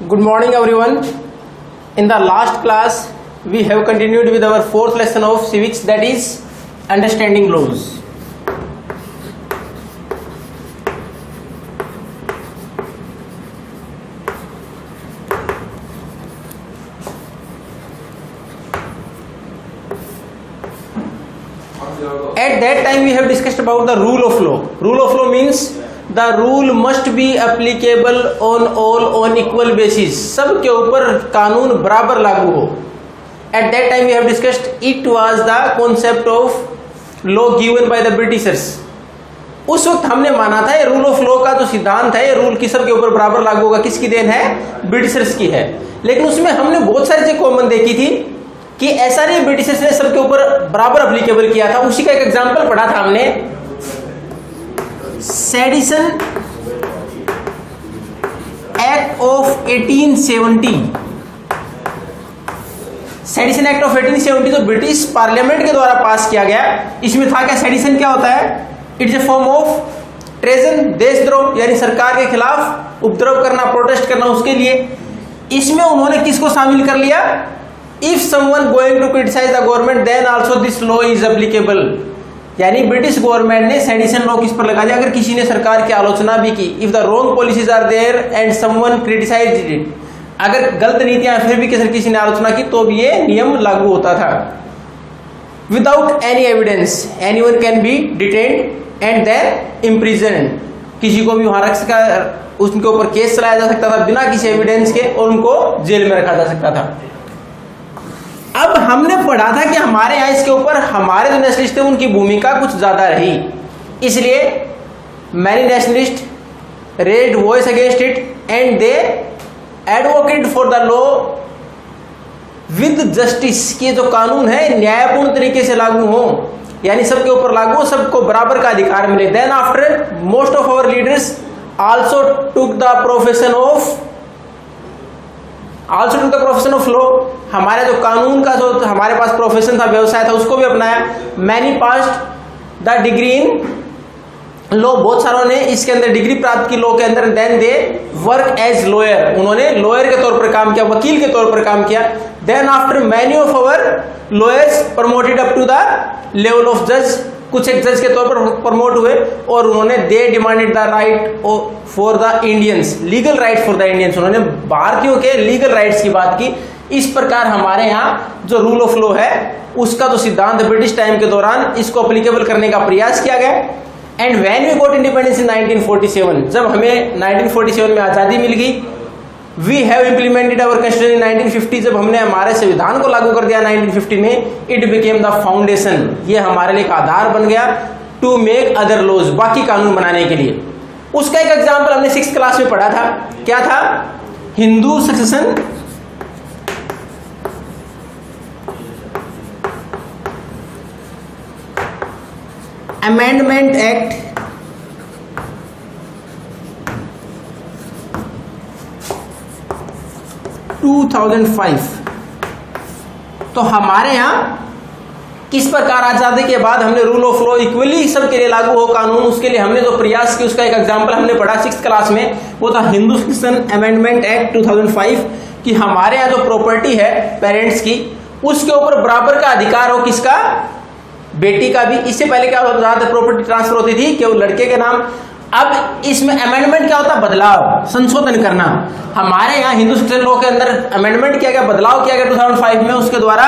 Good morning everyone. In the last class we have continued with our fourth lesson of civics, that is understanding laws. At that time we have discussed about the rule of law. Rule of law means the rule must be applicable on all on equal basis. सब के ऊपर कानून बराबर लागू हो. At that time we have discussed it was the concept of law given by the Britishers. उस वक्त हमने माना था ये रूल ऑफ लॉ का जो सिद्धांत है, ये रूल की सब के ऊपर बराबर लागू होगा, किसकी देन है? ब्रिटिशर्स की है. लेकिन उसमें हमने बहुत सारी चीजें कॉमन देखी थी कि ऐसा नहीं ब्रिटिशर्स ने सबके ऊपर बराबर अप्लीकेबल किया था. उसी का एक एग्जांपल पढ़ा था हमने, sedition act of 1870. Sedition act of 1870 जो ब्रिटिश पार्लियामेंट के द्वारा पास किया गया, इसमें था क्या? सेडिशन क्या होता है? It's a form of treason, देशद्रोह, यानी सरकार के खिलाफ उपद्रव करना, प्रोटेस्ट करना, उसके लिए. इसमें उन्होंने किसको शामिल कर लिया? If someone going to criticise the government then also this law is applicable. यानी ब्रिटिश गवर्नमेंट ने सेडिशन लॉ किस पर लगा दिया? अगर किसी ने सरकार की आलोचना भी की, if the wrong policies are there and someone criticised it, अगर गलत नीतियां फिर भी किसी ने आलोचना की तो भी ये नियम लागू होता था. Without any evidence anyone can be detained and then imprisoned. किसी को भी वहां रख सका, उनके ऊपर केस चलाया जा सकता था बिना किसी एविडेंस के, और उनको जेल में रखा जा सकता था. अब हमने पढ़ा था कि हमारे यहाँ इसके ऊपर हमारे जो नेशनलिस्ट थे उनकी भूमिका कुछ ज्यादा रही, इसलिए many nationalist raised voice against it and they advocate for the law with justice. कि जो कानून है न्यायपूर्ण तरीके से लागू हो, यानी सबके ऊपर लागू हो, सबको बराबर का अधिकार मिले. Then after most of our leaders also took the profession of law. हमारे जो कानून का जो हमारे पास प्रोफेशन था, व्यवसाय था, उसको भी अपनाया. Many passed the degree in law. बहुत सारों ने इसके अंदर डिग्री प्राप्त की लॉ के अंदर. Then they work as lawyer. उन्होंने लॉयर के तौर पर काम किया, वकील के तौर पर काम किया. Then after many of our lawyers promoted up to the level of जज. कुछ एक जज के तौर पर प्रमोट हुए और उन्होंने दे demanded the right for the Indians, legal right for the Indians. उन्होंने भारतीयों के लीगल राइट्स की बात की. इस प्रकार हमारे यहाँ जो रूल ऑफ लॉ है उसका जो सिद्धांत ब्रिटिश टाइम के दौरान इसको अप्लीकेबल करने का प्रयास किया गया. And when we got independence in 1947, जब हमें 1947 में आजादी मिल गई, we have implemented our constitution in 1950. जब हमने हमारे संविधान को लागू कर दिया 1950 में, इट बिकेम द फाउंडेशन. ये हमारे लिए एक आधार बन गया टू मेक अदर लॉज, बाकी कानून बनाने के लिए. उसका एक एग्जाम्पल हमने 6th क्लास में पढ़ा था. क्या था? Hindu succession amendment act 2005. तो हमारे यहाँ किस प्रकार आजादी के बाद हमने रूल ऑफ लॉ इक्वली सबके लिए लागू हो कानून, उसके लिए हमने जो प्रयास किया उसका एक एग्जांपल हमने पढ़ा 6th क्लास में. वो था हिंदू सक्सेशन अमेंडमेंट एक्ट 2005. कि हमारे यहाँ जो प्रॉपर्टी है पेरेंट्स की, उसके ऊपर बराबर का अधिकार हो. किसका? बेटी का भी. इससे पहले क्या होता था? प्रॉपर्टी ट्रांसफर होती थी केवल लड़के के नाम. अब इसमें अमेंडमेंट क्या होता है? बदलाव, संशोधन करना. हमारे यहाँ हिंदू सक्सेशन लॉ के अंदर अमेंडमेंट किया गया, बदलाव किया गया 2005 में. उसके द्वारा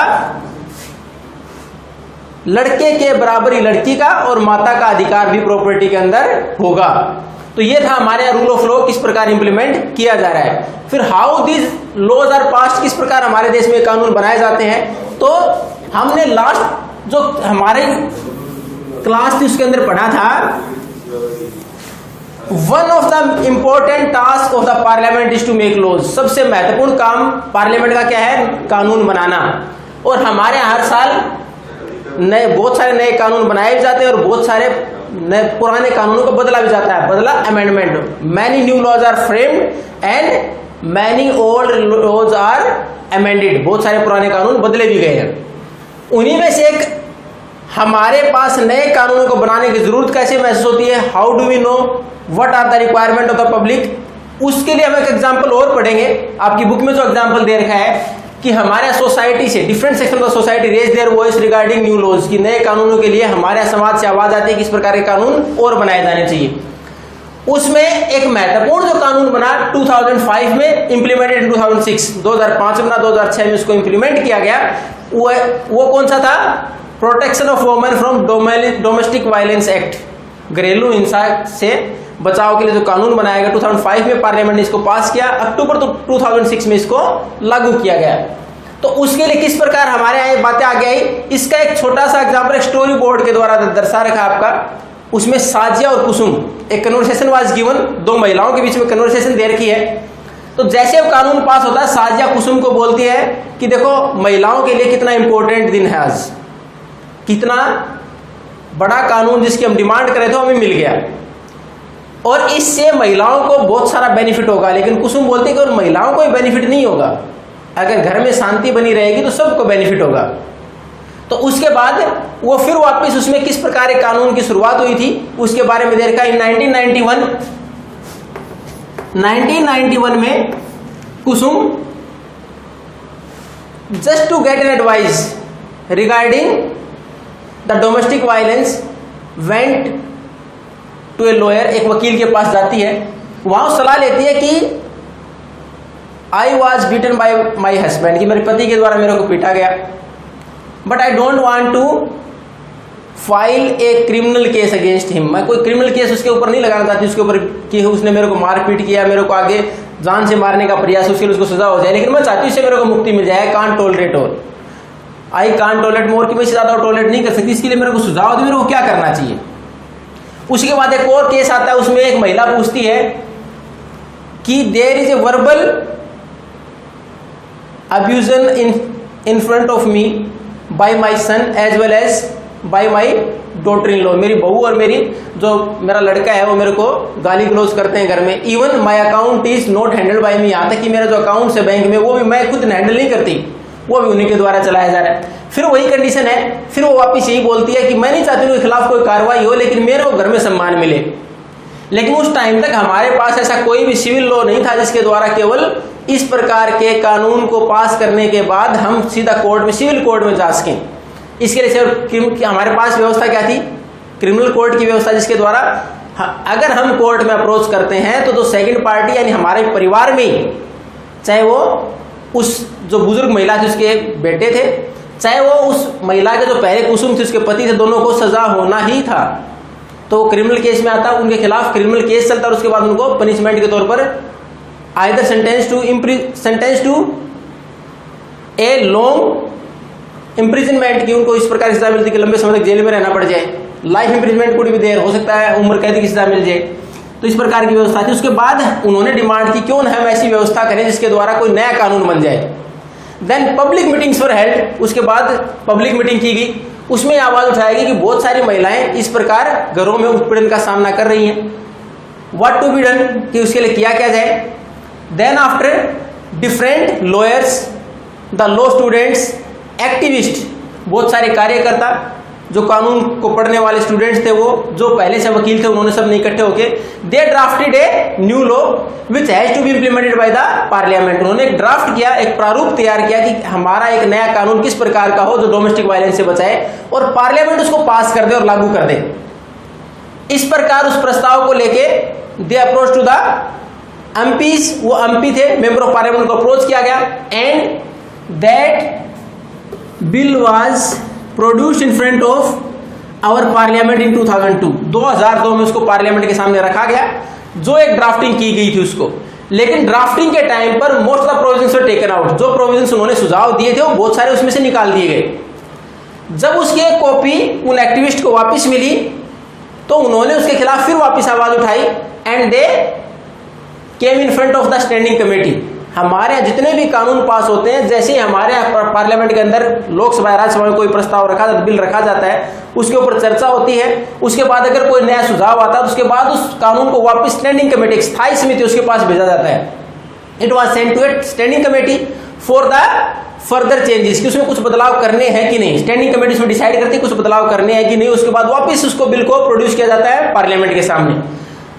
लड़के के बराबर ही लड़की का और माता का अधिकार भी प्रॉपर्टी के अंदर होगा. तो ये था हमारे यहाँ रूल ऑफ लॉ किस प्रकार इंप्लीमेंट किया जा रहा है. फिर how this laws are passed, किस प्रकार हमारे देश में कानून बनाए जाते हैं. तो हमने लास्ट जो हमारे क्लास थी उसके अंदर पढ़ा था, one of the important task of the parliament is to make laws. सबसे महत्वपूर्ण काम पार्लियामेंट का क्या है? कानून बनाना. और हमारे हर साल बहुत सारे नए कानून बनाए भी जाते हैं और बहुत सारे नए पुराने कानूनों को बदला भी जाता है. बदला amendment. Many new laws are framed and many old laws are amended. बहुत सारे पुराने कानून बदले भी गए हैं. उन्हीं में से एक हमारे पास नए कानूनों को बनाने की जरूरत कैसे महसूस होती है? How do we know what are the requirement of the public? उसके लिए हम एक एग्जाम्पल और पढ़ेंगे। आपकी बुक में जो एग्जाम्पल दे रखा है कि हमारे सोसाइटी से different section of society raise their voice regarding new laws, की नए कानूनों के लिए हमारे समाज से आवाज आती है किस प्रकार के कानून और बनाए जाने चाहिए। उसमें एक महत्वपूर्ण जो कानून बना 2005 में, इंप्लीमेंटेड इन 2005 में बना, 2006 में उसको इंप्लीमेंट किया गया। वो कौन सा था? Protection of women from domestic violence act, घरेलू हिंसा से बचाव के लिए जो कानून बनाया गया 2005 में पार्लियामेंट ने इसको पास किया। अक्टूबर 2006 में इसको लागू किया गया। तो उसके लिए किस प्रकार हमारे यहाँ बातें आगे आई, इसका एक छोटा सा एग्जाम्पल स्टोरी बोर्ड के द्वारा दर्शा रखा आपका। उसमें साजिया और कुसुम, एक कन्वर्सेशन वाज गिवन, दो महिलाओं के बीच में कन्वर्सेशन दे रखी है। तो जैसे वो कानून पास होता है, साजिया कुसुम को बोलती है कि देखो महिलाओं के लिए कितना इंपॉर्टेंट दिन है आज, कितना बड़ा कानून जिसकी हम डिमांड करे थे हमें मिल गया और इससे महिलाओं को बहुत सारा बेनिफिट होगा। लेकिन कुसुम बोलती है कि और महिलाओं को ही बेनिफिट नहीं होगा, अगर घर में शांति बनी रहेगी तो सबको बेनिफिट होगा। तो उसके बाद वो फिर वापस उसमें किस प्रकार के कानून की शुरुआत हुई थी उसके बारे में देखा। इन 1991 में Kusum just to get an advice regarding the domestic violence went to a lawyer, एक वकील के पास जाती है। वहां सलाह लेती है कि I was beaten by my husband, कि मेरे पति के द्वारा मेरे को पीटा गया, but I don't want to file a criminal case against him. मैं कोई क्रिमिनल केस उसके ऊपर नहीं लगाना चाहती उसके ऊपर कि उसने मेरे को मारपीट किया, मेरे को आगे जान से मारने का प्रयास, उसके लिए उसको सजा हो जाए, लेकिन मैं चाहती हूँ इससे मेरे को मुक्ति मिल जाए। कांट टॉलरेट और आई कांट टॉलरेट मोर, कि मैं इससे ज्यादा टॉलरेट नहीं कर सकती, इसके लिए मेरे को सुझाव दो, मेरे को क्या करना चाहिए। उसके बाद एक और केस आता है, उसमें एक महिला पूछती है कि there is a verbal abusion in front of me by my son as well as by my daughter in law, मेरी बहू और मेरी जो मेरा लड़का है वो मेरे को गाली गलौज करते हैं घर में। Even my account is not handled by me, यहाँ तक कि मेरा जो अकाउंट है बैंक में वो भी मैं खुद हैंडल नहीं करती, वो भी उन्हीं के द्वारा चलाया जा रहा है। फिर वही कंडीशन है, फिर वो वापस यही बोलती है कि मैं नहीं चाहती उनके खिलाफ कोई कार्रवाई हो, लेकिन मेरे को घर में सम्मान मिले। लेकिन उस टाइम तक हमारे पास ऐसा कोई भी सिविल लॉ नहीं था जिसके द्वारा केवल इस प्रकार के कानून को पास करने के बाद हम सीधा कोर्ट में, सिविल कोर्ट में जा सकें। इसके लिए सिर्फ हमारे पास व्यवस्था क्या थी? क्रिमिनल कोर्ट की व्यवस्था, जिसके द्वारा अगर हम कोर्ट में अप्रोच करते हैं तो जो सेकंड पार्टी यानी हमारे परिवार में ही, चाहे वो उस जो बुजुर्ग महिला थी उसके बेटे थे, चाहे वो उस महिला के जो पहले कुसुम थी उसके पति थे, दोनों को सजा होना ही था। तो क्रिमिनल केस में आता, उनके खिलाफ क्रिमिनल केस चलता और उसके बाद उनको पनिशमेंट के तौर पर either sentence to a long imprisonment की उनको इस प्रकार की सजा मिलती कि लंबे समय तक जेल में रहना पड़ जाए, लाइफ इम्प्रिजनमेंट कुछ भी देर हो सकता है, उम्र कैद की सजा मिल जाए। तो इस प्रकार की व्यवस्था थी। उसके बाद उन्होंने डिमांड की क्यों न हम ऐसी व्यवस्था करें जिसके द्वारा कोई नया कानून बन जाए। Then public meetings were held, उसके बाद पब्लिक मीटिंग की गई, उसमें आवाज उठाएगी कि बहुत सारी महिलाएं इस प्रकार घरों में उत्पीड़न का सामना कर रही हैं, व्हाट टू बी डन, कि उसके लिए किया क्या जाए। Then after different lawyers, the law students, activist, बहुत सारे कार्यकर्ता जो कानून को पढ़ने वाले स्टूडेंट्स थे, वो जो पहले से वकील थे, उन्होंने सब इकट्ठे होके they drafted a new law which has to be implemented by the parliament. उन्होंने एक ड्राफ्ट किया, एक प्रारूप तैयार किया कि हमारा एक नया कानून किस प्रकार का हो जो डोमेस्टिक वायलेंस से बचाए, और पार्लियामेंट उसको पास कर दे और लागू कर दे। इस प्रकार उस प्रस्ताव को लेके they approach to the MPs, वो एमपी थे, मेंबर ऑफ पार्लियामेंट को अप्रोच किया गया, and that bill was produced in front of our parliament in 2002 में उसको पार्लियामेंट के सामने रखा गया, जो एक ड्राफ्टिंग की गई थी उसको। लेकिन ड्राफ्टिंग के टाइम पर most of the provisions were taken out, जो प्रोविजंस उन्होंने सुझाव दिए थे वो बहुत सारे उसमें से निकाल दिए गए। जब उसकी एक कॉपी उन एक्टिविस्ट को वापस मिली तो उन्होंने उसके खिलाफ फिर वापस आवाज उठाई, and they came in front of the standing committee. हमारे यहाँ जितने भी कानून पास होते हैं, जैसे ही हमारे यहाँ पार्लियामेंट के अंदर लोकसभा राज्यसभा में कोई प्रस्ताव रखा जाता है, बिल रखा जाता है, उसके ऊपर चर्चा होती है, उसके बाद अगर कोई नया सुझाव आता है तो उसके बाद उस कानून को वापस स्टैंडिंग कमेटी, स्थायी समिति, उसके पास भेजा जाता है। It was sent to a standing committee for the further changes, कि उसमें कुछ बदलाव करने हैं कि नहीं। स्टैंडिंग कमेटी उसमें डिसाइड करती है कुछ बदलाव करने हैं कि नहीं, उसके बाद वापस उसको बिल को प्रोड्यूस किया जाता है पार्लियामेंट के सामने।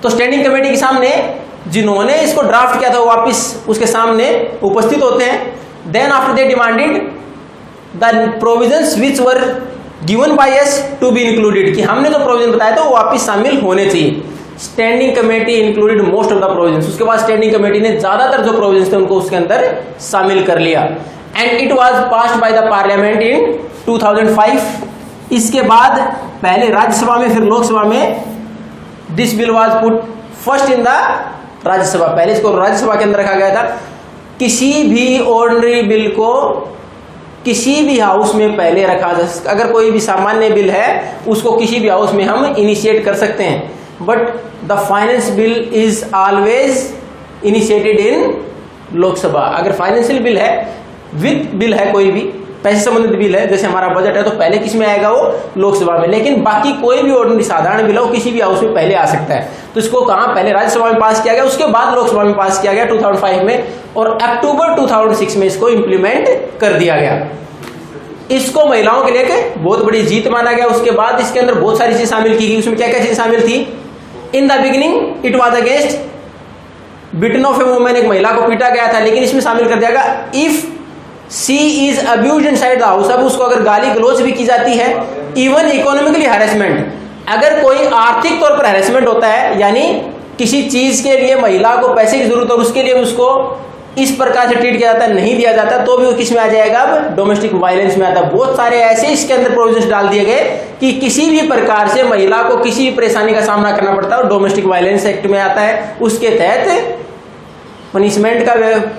तो स्टैंडिंग कमेटी के सामने जिन्होंने इसको ड्राफ्ट किया था वो वापस उसके सामने उपस्थित होते हैं. Then after they demanded the provisions which were given by us to be included, कि हमने जो प्रोविजन बताया था वो वापस शामिल होने चाहिए. Standing committee included most of the provisions. उसके बाद स्टैंडिंग कमेटी ने ज्यादातर जो प्रोविजंस थे उनको उसके अंदर शामिल कर लिया. And it was passed by the parliament in 2005. इसके बाद पहले राज्यसभा में फिर लोकसभा में this bill was put first in the Rajya Sabha. पहले इसको राज्यसभा के अंदर रखा गया था. किसी भी ऑर्डिनरी बिल को किसी भी हाउस में पहले रखा जा सकता. अगर कोई भी सामान्य बिल है उसको किसी भी हाउस में हम इनिशिएट कर सकते हैं. But the finance bill is always initiated in Lok Sabha. अगर फाइनेंशियल बिल है, वित्त बिल है, कोई भी पैसे संबंधित बिल है, जैसे हमारा बजट है, तो पहले किस में आएगा? वो लोकसभा में. लेकिन बाकी कोई भी ऑर्डिनरी साधारण बिल हो किसी भी हाउस में पहले आ सकता है. तो इसको कहां? पहले राज्यसभा में पास किया गया, उसके बाद लोकसभा में पास किया गया 2005 में, और अक्टूबर 2006 में इसको इंप्लीमेंट कर दिया गया. इसको महिलाओं के लिए बहुत बड़ी जीत माना गया. उसके बाद इसके अंदर बहुत सारी चीजें शामिल की गई. उसमें क्या क्या चीजें शामिल थी? In the beginning it was against beaten of a woman, एक महिला को पीटा गया था, लेकिन इसमें शामिल कर दिया गया if she is abused inside the house. अब उसको अगर गाली गलौज भी की जाती है, इवन इकोनॉमिकली हैरेसमेंट, अगर कोई आर्थिक तौर पर हैरेसमेंट होता है, यानी किसी चीज के लिए महिला को पैसे की जरूरत है और उसके लिए उसको इस प्रकार से ट्रीट किया जाता है, नहीं दिया जाता, तो भी वो किस में आ जाएगा? अब डोमेस्टिक वायलेंस में आता है. बहुत सारे ऐसे इसके अंदर प्रोविजंस डाल दिए गए कि किसी भी प्रकार से महिला को किसी भी परेशानी का सामना करना पड़ता है और डोमेस्टिक वायलेंस एक्ट में आता है. उसके तहत पनिशमेंट का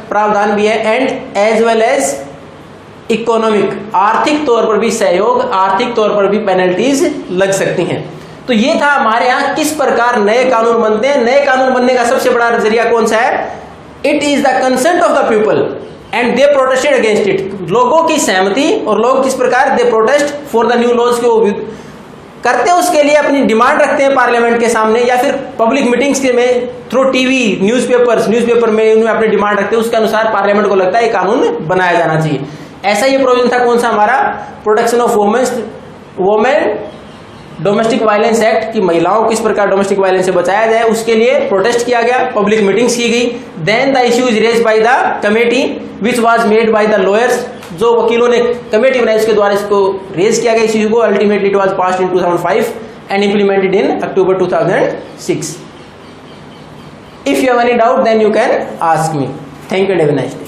प्रावधान भी है. And as well as economic, आर्थिक तौर पर भी सहयोग, आर्थिक तौर पर भी पेनल्टीज लग सकती हैं. तो ये था हमारे यहाँ किस प्रकार नए कानून बनते हैं. नए कानून बनने का सबसे बड़ा जरिया कौन सा है? It is the consent of the people and they protested against it. लोगों की सहमति, और लोग किस प्रकार they protest for the new laws को करते हैं, उसके लिए अपनी डिमांड रखते हैं पार्लियामेंट के सामने, या फिर पब्लिक मीटिंग्स के में थ्रू टीवी, न्यूज़पेपर में उन्हें अपनी डिमांड रखते हैं. उसके अनुसार पार्लियामेंट को लगता है ये कानून बनाया जाना चाहिए. ऐसा ये प्रोविजन था कौन सा हमारा? Protection of women domestic violence act, की महिलाओं को किस प्रकार डोमेस्टिक वायलेंस से बचाया जाए, उसके लिए प्रोटेस्ट किया गया, पब्लिक मीटिंग्स की गई. Then the issue is raised by the committee which was made by the lawyers. जो वकीलों ने कमेटी बनाई उसके द्वारा इसको रेज किया गया इस इश्यू को. Ultimately it was passed in 2005 and implemented in October 2006. If you have any doubt then you can ask me. Thank you and have a nice day.